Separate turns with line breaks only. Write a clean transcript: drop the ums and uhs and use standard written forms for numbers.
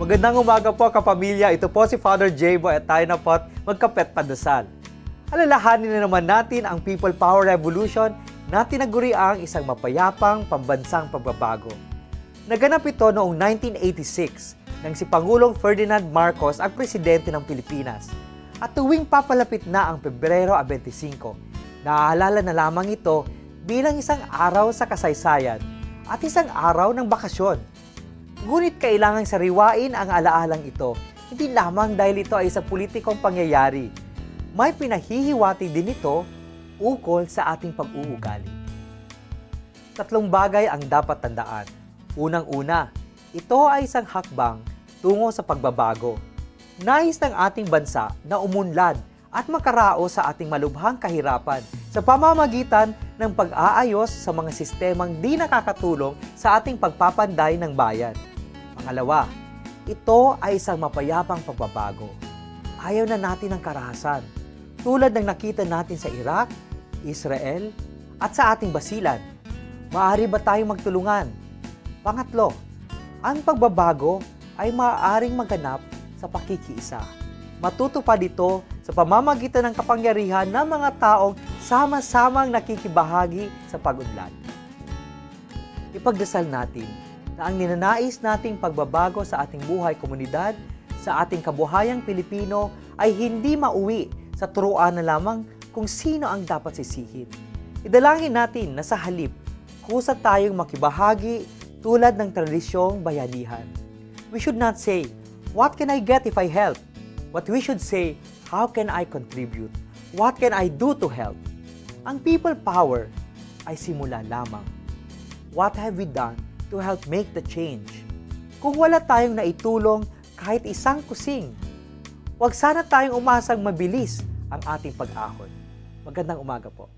Magandang umaga po kapamilya. Ito po si Father Jaybo at tayo na po't magkapet pandasal. Alalahanin na naman natin ang People Power Revolution na tinaguri ang isang mapayapang pambansang pagbabago. Naganap ito noong 1986 nang si Pangulong Ferdinand Marcos ang presidente ng Pilipinas. At tuwing papalapit na ang Pebrero 25, naaalala na lamang ito bilang isang araw sa kasaysayan at isang araw ng bakasyon. Ngunit kailangang sariwain ang alaalang ito, hindi lamang dahil ito ay isang politikong pangyayari. May pinahihiwatig din ito ukol sa ating pag-uugali. Tatlong bagay ang dapat tandaan. Unang-una, ito ay isang hakbang tungo sa pagbabago. Nais ng ating bansa na umunlad at makaraos sa ating malubhang kahirapan sa pamamagitan ng pag-aayos sa mga sistemang di nakakatulong sa ating pagpapanday ng bayan. Pangalawa, ito ay isang mapayapang pagbabago. Ayaw na natin ng karahasan, tulad ng nakita natin sa Iraq, Israel, at sa ating basilan. Maaari ba tayong magtulungan? Pangatlo, ang pagbabago ay maaaring maganap sa pakikiisa. Matutupad ito sa pamamagitan ng kapangyarihan ng mga taong sama-samang nakikibahagi sa pag-unlad. Ipagdasal natin na ang ninanais nating pagbabago sa ating buhay komunidad, sa ating kabuhayang Pilipino ay hindi mauwi sa turuan na lamang kung sino ang dapat sisihin. Idalangin natin na sa halip, kusa tayong makibahagi tulad ng tradisyong bayanihan. We should not say, "What can I get if I help?" But we should say, "How can I contribute? What can I do to help?" Ang people power ay simula lamang. What have we done to help make the change? Kung wala tayong naitulong kahit isang kusing, huwag sana tayong umasang mabilis ang ating pag-ahon. Magandang umaga po.